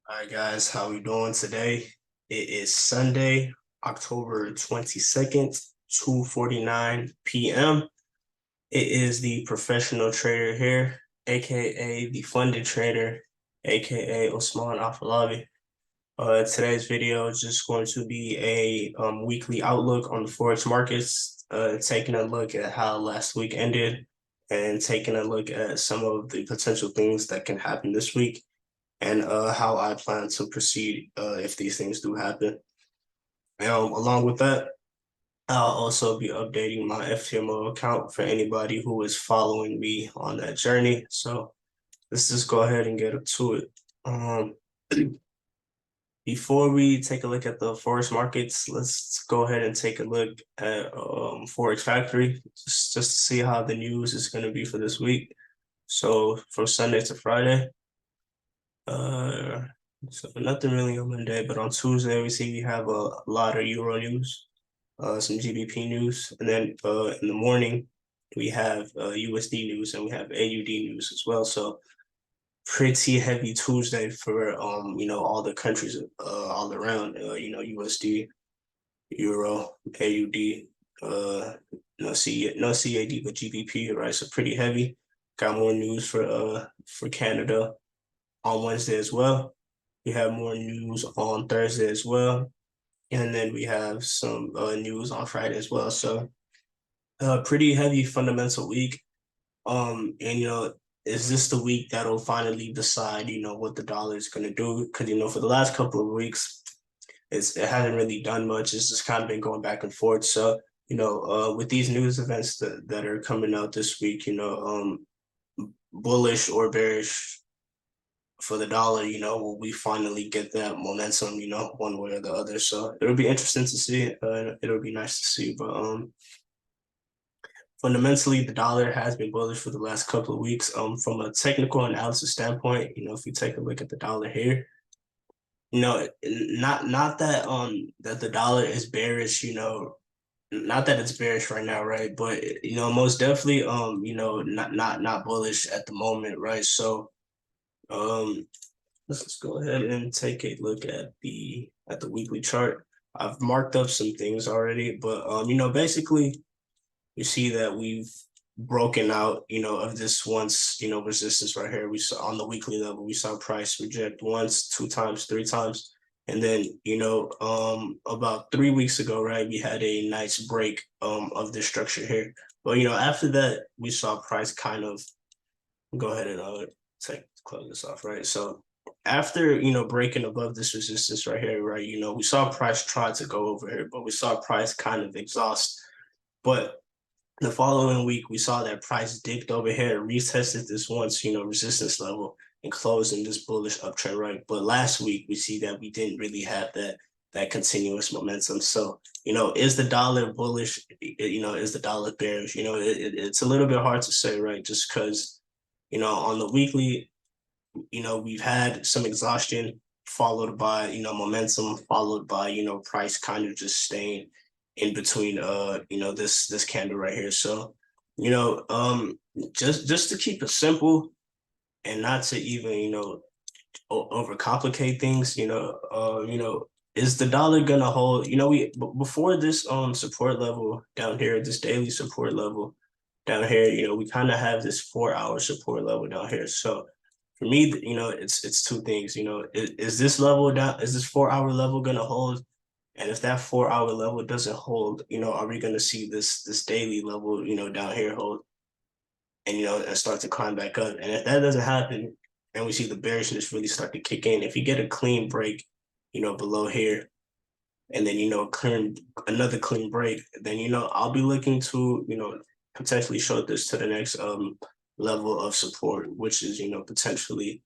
All right, guys, how we doing today? It is Sunday, October 22nd, 2:49 p.m. It is the professional trader here, aka the funded trader, aka Osman Afalabi. Today's video is just going to be a weekly outlook on the Forex markets, taking a look at how last week ended and taking a look at some of the potential things that can happen this week and how I plan to proceed if these things do happen. Along with that, I'll also be updating my FTMO account for anybody who is following me on that journey. So let's just go ahead and get up to it. Um, Before we take a look at the Forex markets, let's go ahead and take a look at Forex Factory just to see how the news is going to be for this week. So from Sunday to Friday. Uh, so nothing really on Monday, but on Tuesday we have a lot of Euro news, some GBP news, and then in the morning we have USD news and we have AUD news as well. So pretty heavy Tuesday for all the countries all around USD, Euro, AUD, no CAD but GBP, right? So pretty heavy. Got more news for Canada on Wednesday as well. We have more news on Thursday as well. And then we have some news on Friday as well. So pretty heavy fundamental week. And is this the week that'll finally decide, what the dollar is gonna do? Because for the last couple of weeks, it hasn't really done much. It's just kind of been going back and forth. So, with these news events that are coming out this week, bullish or bearish for the dollar, will we finally get that momentum, one way or the other. So it'll be interesting to see. It'll be nice to see. But fundamentally, the dollar has been bullish for the last couple of weeks. From a technical analysis standpoint, if you take a look at the dollar here, not that that the dollar is bearish, not that it's bearish right now, right? But most definitely not bullish at the moment, right? So let's just go ahead and take a look at the weekly chart. I've marked up some things already, but basically you see that we've broken out, of this once, resistance right here. We saw on the weekly level, we saw price reject once, two times, three times. And then, about 3 weeks ago, right, we had a nice break of this structure here. But after that, we saw price kind of go ahead and close this off, right? So after breaking above this resistance right here, right, we saw price try to go over here, but we saw price kind of exhaust. But the following week, we saw that price dipped over here, retested this once, resistance level and closed in this bullish uptrend, right? But last week, we see that we didn't really have that continuous momentum. So, is the dollar bullish? Is the dollar bearish? It's a little bit hard to say, right? Just because, on the weekly, we've had some exhaustion followed by, momentum, followed by, price kind of just staying in between, this candle right here. So, just to keep it simple and not to even, overcomplicate things, is the dollar gonna hold? Before this support level down here, this daily support level down here, we kind of have this 4 hour support level down here. So for me, it's two things. Is this level down? Is this 4 hour level gonna hold? And if that 4 hour level doesn't hold, are we gonna see this daily level, down here hold, and and start to climb back up? And if that doesn't happen, and we see the bearishness really start to kick in, if you get a clean break, below here, and then another clean break, then I'll be looking to potentially short this to the next level of support, which is potentially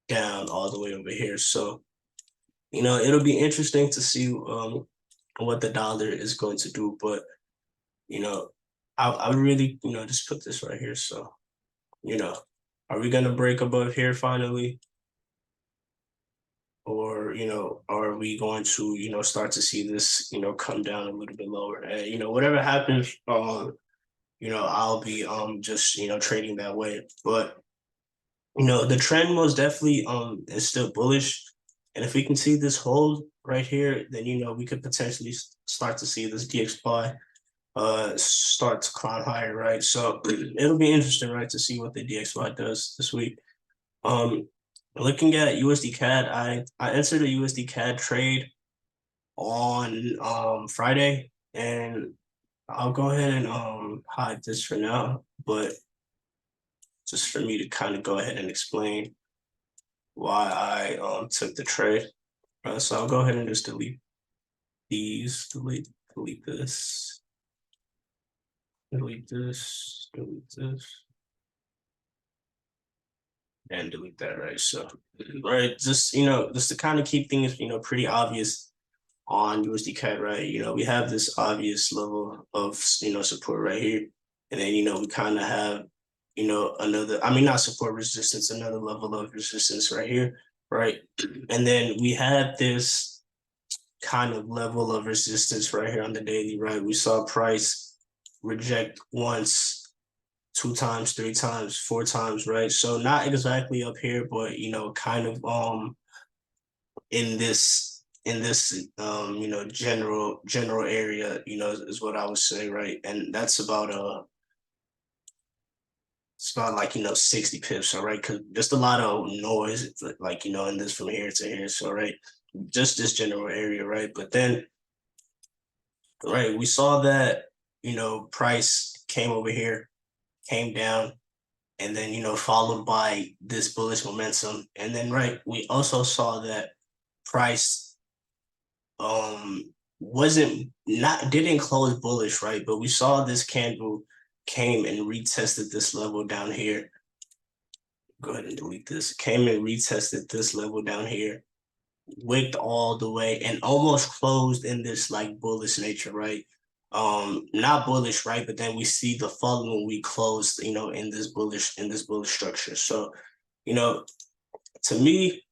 down all the way over here. So it'll be interesting to see what the dollar is going to do, but I really just put this right here. So are we gonna break above here finally? Or are we going to start to see this come down a little bit lower? And whatever happens, I'll be just trading that way. But the trend most definitely is still bullish. And if we can see this hold right here, then, you know, we could potentially start to see this DXY start to climb higher, right? So it'll be interesting, right, to see what the DXY does this week. Looking at USD I entered a USD-CAD trade on Friday, and I'll go ahead and hide this for now, but just for me to kind of go ahead and explain why I took the trade. So I'll go ahead and just delete these, delete this, delete this, delete this, and delete that, right? So, right, just, you know, just to kind of keep things, you know, pretty obvious on USD-CAD, right? You know, we have this obvious level of, you know, support right here. And then, you know, we kind of have, you know, another, I mean, not support, resistance, another level of resistance right here, right? And then we had this kind of level of resistance right here on the daily, right? We saw price reject once, 2 times, 3 times, 4 times, right? So not exactly up here, but, you know, kind of in this you know, general area, you know, is what I would say, right? And that's about it's about like, you know, 60 pips, all right? Because just a lot of noise, like, you know, in this from here to here. So, right, just this general area, right? But then, right, we saw that, you know, price came over here, came down, and then, you know, followed by this bullish momentum. And then, right, we also saw that price didn't close bullish, right? But we saw this candle came and retested this level down here. Go ahead and delete this. Came and retested this level down here, wicked all the way, and almost closed in this like bullish nature, right? Not bullish, right? But then we see the following week closed, you know, in this bullish structure. So, you know, to me,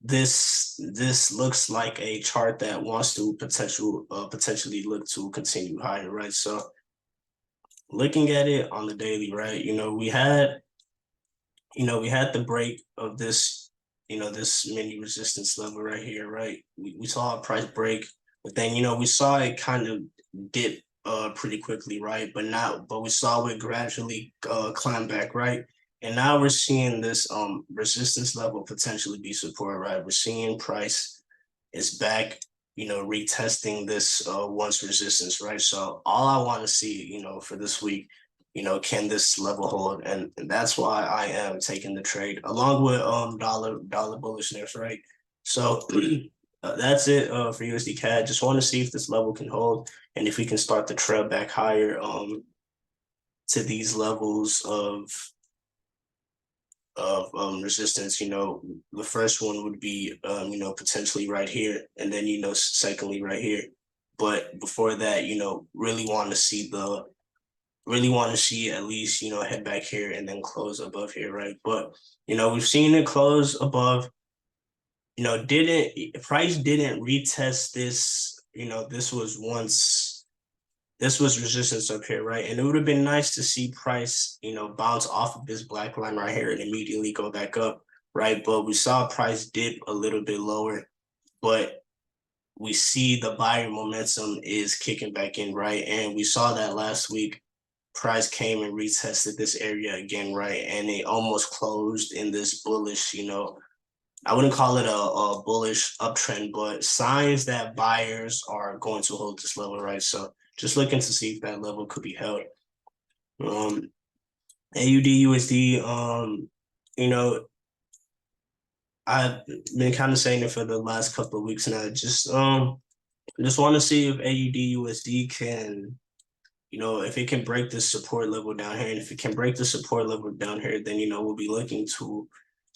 this looks like a chart that wants to potentially look to continue higher, right? So looking at it on the daily, right, you know, we had the break of this, you know, this mini resistance level right here, right? We saw a price break, but then, you know, we saw it kind of dip pretty quickly, right? But we saw it gradually climb back, right? And now we're seeing this resistance level potentially be support, right? We're seeing price is back, you know, retesting this once resistance, right? So all I want to see, you know, for this week, you know, can this level hold? And that's why I am taking the trade along with dollar bullishness, right? So that's it for USD CAD. Just want to see if this level can hold and if we can start the trail back higher to these levels of resistance. You know, the first one would be you know, potentially right here, and then, you know, secondly right here. But before that, you know, really want to see at least, you know, head back here and then close above here, right? But, you know, we've seen it close above, you know, price didn't retest this, you know, this was resistance up here, right? And it would have been nice to see price, you know, bounce off of this black line right here and immediately go back up, right? But we saw price dip a little bit lower, but we see the buyer momentum is kicking back in, right? And we saw that last week. Price came and retested this area again, right? And it almost closed in this bullish, you know, I wouldn't call it a bullish uptrend, but signs that buyers are going to hold this level, right? So just looking to see if that level could be held. AUD USD, you know, I've been kind of saying it for the last couple of weeks now. Just want to see if AUD USD can, you know, if it can break this support level down here. And if it can break the support level down here, then, you know, we'll be looking to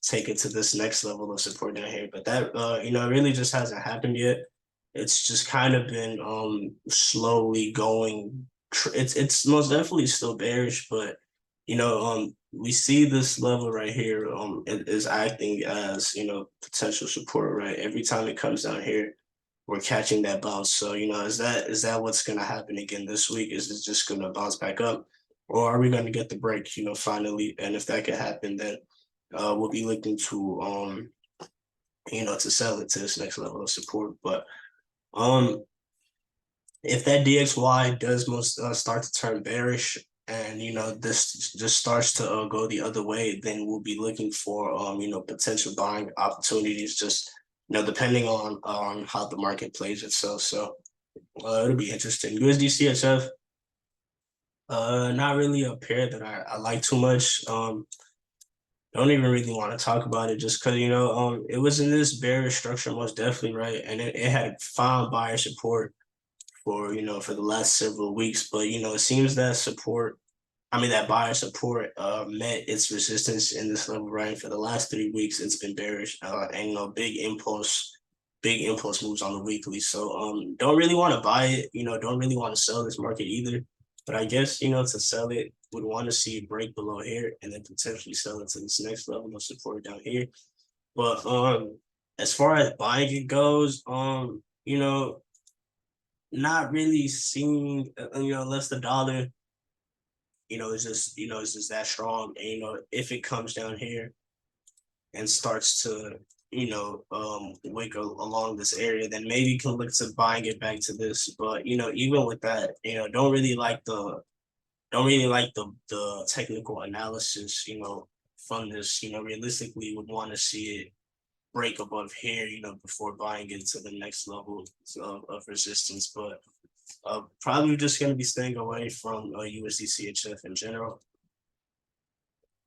take it to this next level of support down here. But that, you know, it really just hasn't happened yet. It's just kind of been slowly going. It's most definitely still bearish, but, you know, we see this level right here it is acting as, you know, potential support, right? Every time it comes down here, we're catching that bounce. So, you know, is that what's going to happen again this week? Is it just going to bounce back up, or are we going to get the break, you know, finally? And if that can happen, then we'll be looking to you know, to sell it to this next level of support. But if that DXY does most start to turn bearish, and you know this just starts to go the other way, then we'll be looking for you know, potential buying opportunities, just you know, depending on how the market plays itself. So it'll be interesting. USDCHF, not really a pair that I like too much. Don't even really want to talk about it, just because you know it was in this bearish structure most definitely, right, and it had found buyer support for, you know, for the last several weeks. But you know, it seems that support, I mean that buyer support met its resistance in this level, right? For the last 3 weeks it's been bearish, and you know, big impulse moves on the weekly. So don't really want to buy it, you know, don't really want to sell this market either. But I guess, you know, to sell it, would want to see it break below here and then potentially sell it to this next level of support down here. But as far as buying it goes, you know, not really seeing, you know, unless the dollar, you know, is just, you know, it's just that strong. And, you know, if it comes down here and starts to, you know, wake along this area, then maybe you can look to buying it back to this. But, you know, even with that, you know, don't really like the technical analysis, you know, from this. You know, realistically would want to see it break above here, you know, before buying it to the next level of resistance. But probably just going to be staying away from USDCHF in general.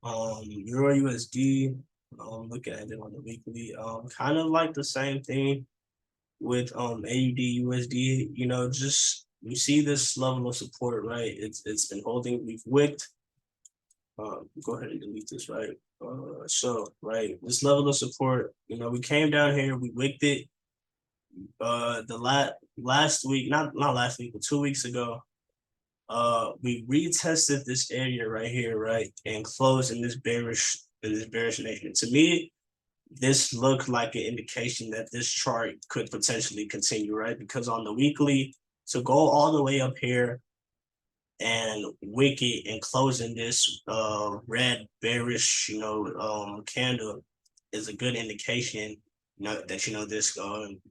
Euro USD, look at it on the weekly. Kind of like the same thing with AUD USD. You know, just you see this level of support, right? It's been holding. We've wicked. Go ahead and delete this, right? So right, this level of support. You know, we came down here, we wicked it. The last week, not last week, but 2 weeks ago, we retested this area right here, right, and closed in this bearish nation. To me, this looked like an indication that this chart could potentially continue, right? Because on the weekly, to go all the way up here and wick it and close in this red bearish, you know, candle is a good indication, you know, that, you know, this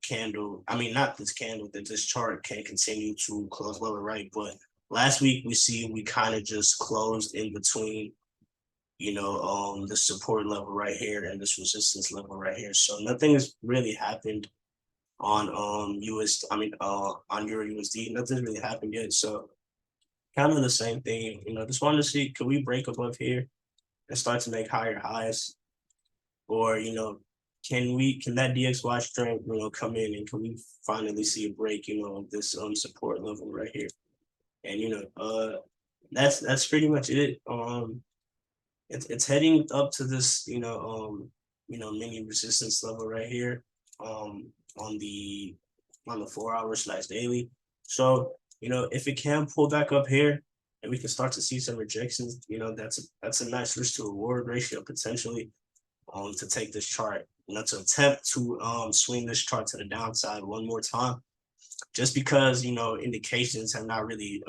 candle, I mean, not this candle, that this chart can continue to close lower, right? But last week we kind of just closed in between, you know, the support level right here and this resistance level right here. So nothing has really happened on on Euro USD. Nothing's really happened yet. So kind of the same thing, you know, just wanted to see, could we break above here and start to make higher highs? Or, you know, can that DXY strength, you know, come in, and can we finally see a break, you know, this support level right here? And you know, that's pretty much it. It's heading up to this, you know, mini resistance level right here, on the 4 hour/daily. So, you know, if it can pull back up here and we can start to see some rejections, you know, that's a nice risk to reward ratio potentially, to take this chart, you know, to attempt to swing this chart to the downside one more time, just because, you know, indications have not really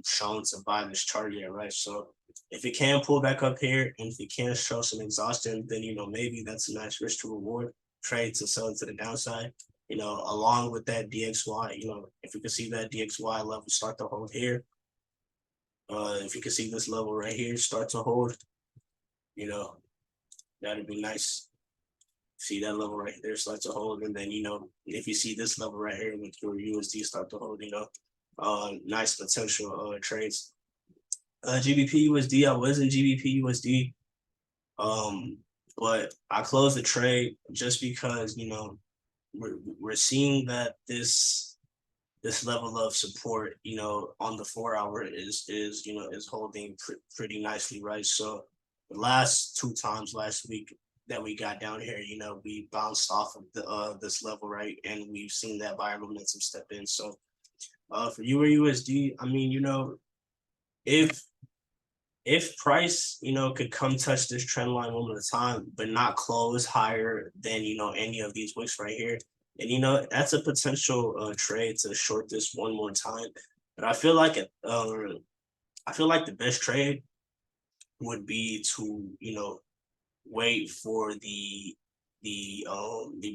shown to buy this chart yet, right? So if it can pull back up here and if it can show some exhaustion, then, you know, maybe that's a nice risk to reward trade to sell it to the downside, you know, along with that DXY. You know, if we can see that DXY level start to hold here, if you can see this level right here start to hold, you know, that'd be nice. See that level right there start to hold, and then, you know, if you see this level right here with your USD start to hold, you know, nice potential trades. GBPUSD, I was in GBPUSD, but I closed the trade just because, you know, we're seeing that this level of support, you know, on the 4 hour is you know, is holding pretty nicely, right? So the last 2 times last week that we got down here, you know, we bounced off of the this level, right, and we've seen that buyer momentum step in. So for EURUSD, I mean, you know, if price, you know, could come touch this trend line one more time, but not close higher than, you know, any of these wicks right here, and, you know, that's a potential trade to short this one more time. But I feel like the best trade would be to, you know, wait for the the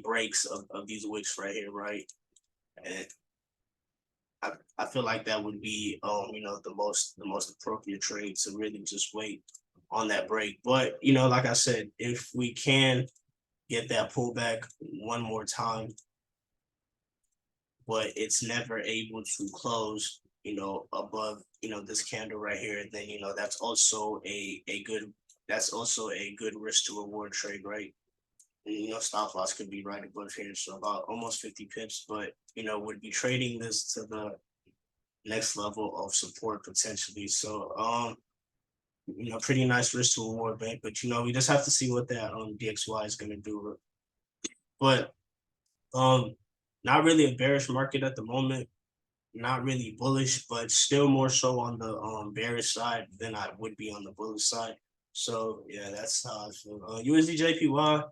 breaks of these wicks right here, right? And I feel like that would be the most appropriate trade to really just wait on that break. But like I said, if we can get that pullback one more time, but it's never able to close above this candle right here, then that's also a good risk to reward trade, right? And stop loss could be right above here, so about almost 50 pips, but would be trading this to the next level of support potentially. So pretty nice risk to reward bank, but we just have to see what that DXY is going to do. But not really a bearish market at the moment, not really bullish, but still more so on the bearish side than I would be on the bullish side. So yeah, that's how I feel. USDJPY,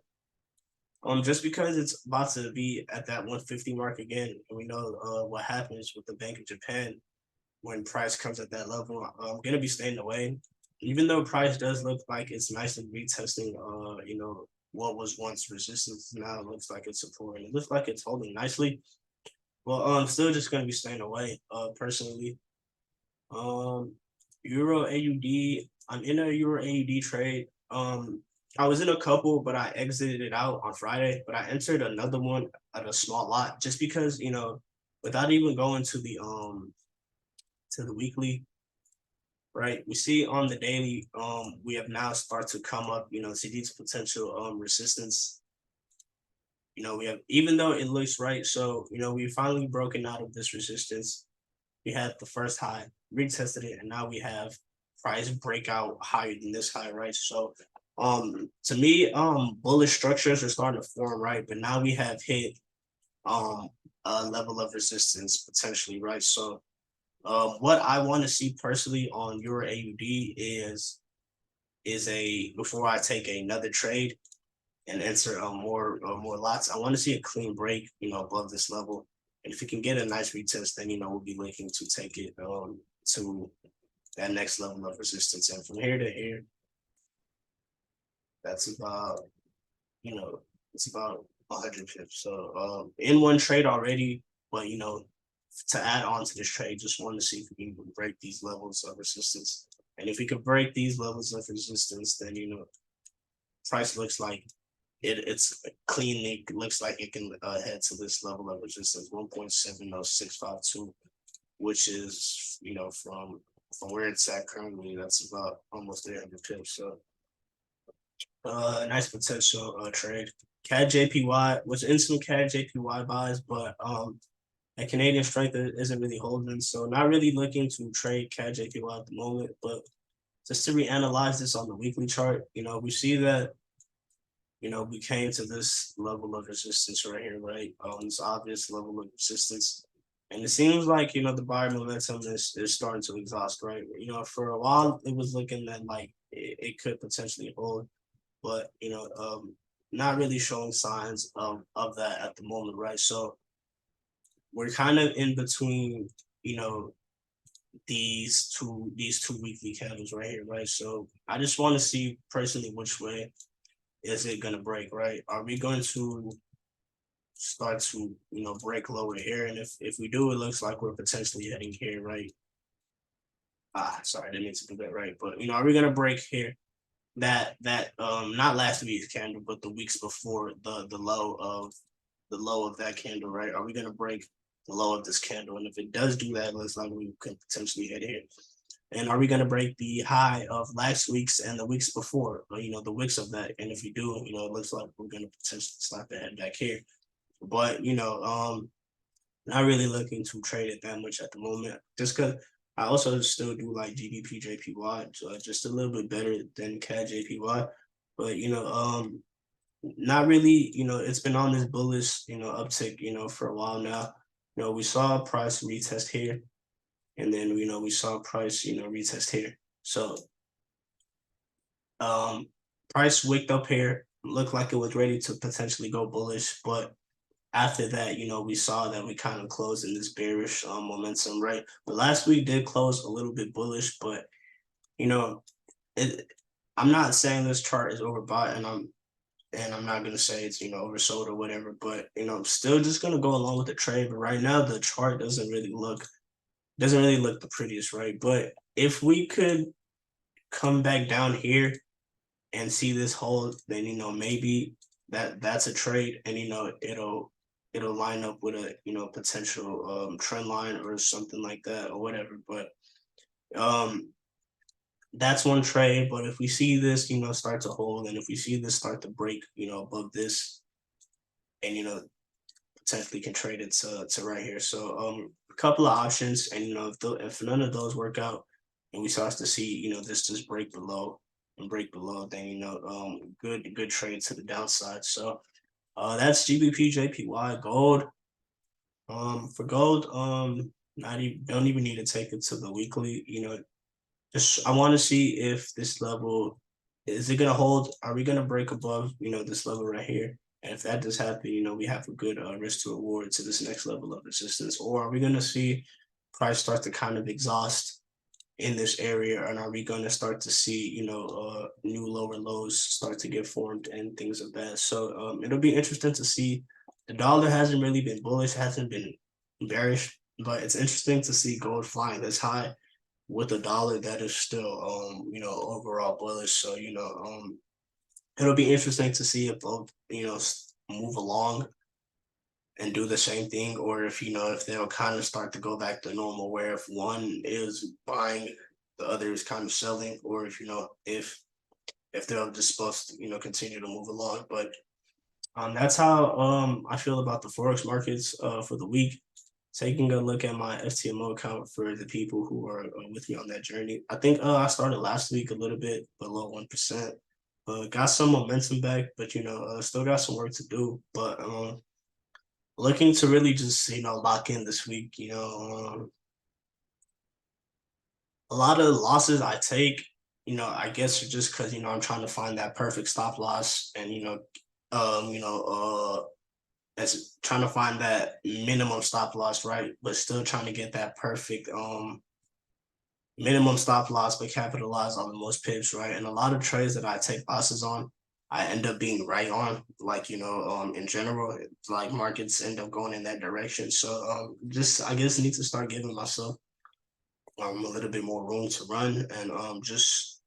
just because it's about to be at that 150 mark again, and we know what happens with the Bank of Japan when price comes at that level. I'm gonna be staying away, even though price does look like it's nicely retesting what was once resistance. Now it looks like it's supporting. It looks like it's holding nicely. Well, I'm still just gonna be staying away, personally. Euro AUD. I'm in a Euro AUD trade. I was in a couple, but I exited it out on Friday. But I entered another one at a small lot just because without even going to the weekly, right? We see on the daily, we have now started to come up, to these potential resistance. We have, even though it looks right, so we finally broken out of this resistance. We had the first high, retested it, and now we have price breakout higher than this high, right? So to me, bullish structures are starting to form, right? But now we have hit a level of resistance potentially, right? So what I want to see personally on Euro AUD is before I take another trade and enter more lots, I want to see a clean break, above this level. And if you can get a nice retest, then we'll be looking to take it to that next level of resistance. And from here to here, that's about it's about 100 pips. So in one trade already, but to add on to this trade, just want to see if we can break these levels of resistance. And if we could break these levels of resistance, then price looks like it's cleanly looks like it can head to this level of resistance, 1.70652, which is from where it's at currently, that's about almost 300 pips. So nice potential trade. CAD JPY was in some CAD JPY buys, but that Canadian strength isn't really holding, so not really looking to trade CAD JPY at the moment. But just to reanalyze this on the weekly chart, we see that we came to this level of resistance right here, right? This obvious level of resistance. And it seems like, the buyer momentum is starting to exhaust, right? For a while, it was looking that like it could potentially hold, but, not really showing signs of that at the moment, right? So we're kind of in between, these two weekly candles right here, right? So I just want to see personally which way is it going to break, right? Are we going to start to break lower here? And if we do, it looks like we're potentially heading here, right? Sorry, I didn't mean to do that, right? But are we going to break here? That not last week's candle, but the weeks before, the low of that candle, right? Are we going to break the low of this candle? And if it does do that, it looks like we could potentially head here. And are we going to break the high of last week's and the weeks before, the wicks of that? And if we do, it looks like we're going to potentially slap the head back here. But, not really looking to trade it that much at the moment, just because I also still do like GBPJPY, so just a little bit better than CAD JPY. But, not really, it's been on this bullish, uptick, for a while now. We saw price retest here. And then, we saw price, retest here. So price wicked up here, looked like it was ready to potentially go bullish. But after that, we saw that we kind of closed in this bearish momentum, right? But last week did close a little bit bullish, but, I'm not saying this chart is overbought, and and I'm not gonna say it's oversold or whatever, but I'm still just gonna go along with the trade. But right now the chart doesn't really look the prettiest, right? But if we could come back down here and see this hold, then maybe that's a trade, and it'll line up with a potential trend line or something like that or whatever. But um that's one trade. But if we see this start to hold, and if we see this start to break above this, and potentially can trade it to right here. So a couple of options, and if none of those work out and we start to see this just break below and break below, then good trade to the downside. So that's GBP JPY gold. For gold, not even don't even need to take it to the weekly. Just I want to see if this level is it gonna hold. Are we gonna break above this level right here? And if that does happen, we have a good risk to reward to this next level of resistance. Or are we gonna see price start to kind of exhaust in this area, and are we going to start to see new lower lows start to get formed and things of that? So it'll be interesting to see. The dollar hasn't really been bullish, hasn't been bearish, but it's interesting to see gold flying this high with a dollar that is still overall bullish. So it'll be interesting to see if both move along and do the same thing, or if they'll kind of start to go back to normal, where if one is buying, the other is kind of selling, or if they're just supposed to continue to move along. But that's how I feel about the forex markets for the week. Taking a look at my FTMO account for the people who are with me on that journey. I think I started last week a little bit below 1%. Got some momentum back, but still got some work to do. But looking to really just lock in this week. A lot of losses I take, I guess just because I'm trying to find that perfect stop loss, and as trying to find that minimum stop loss, right? But still trying to get that perfect minimum stop loss, but capitalize on the most pips, right? And a lot of trades that I take losses on, I end up being right on, like, in general, like markets end up going in that direction. So just, I guess, need to start giving myself a little bit more room to run, and just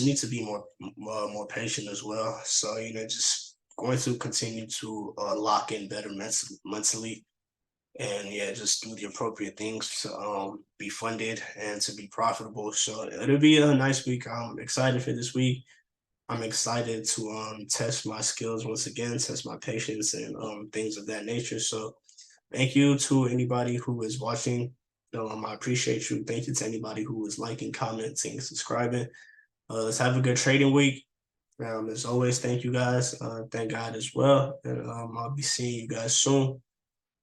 need to be more patient as well. So, just going to continue to lock in better mentally, and yeah, just do the appropriate things to be funded and to be profitable. So it'll be a nice week. I'm excited for this week. I'm excited to test my skills once again, test my patience, and things of that nature. So thank you to anybody who is watching. I appreciate you. Thank you to anybody who is liking, commenting, subscribing. Let's have a good trading week. As always, thank you guys. Thank God as well. And I'll be seeing you guys soon.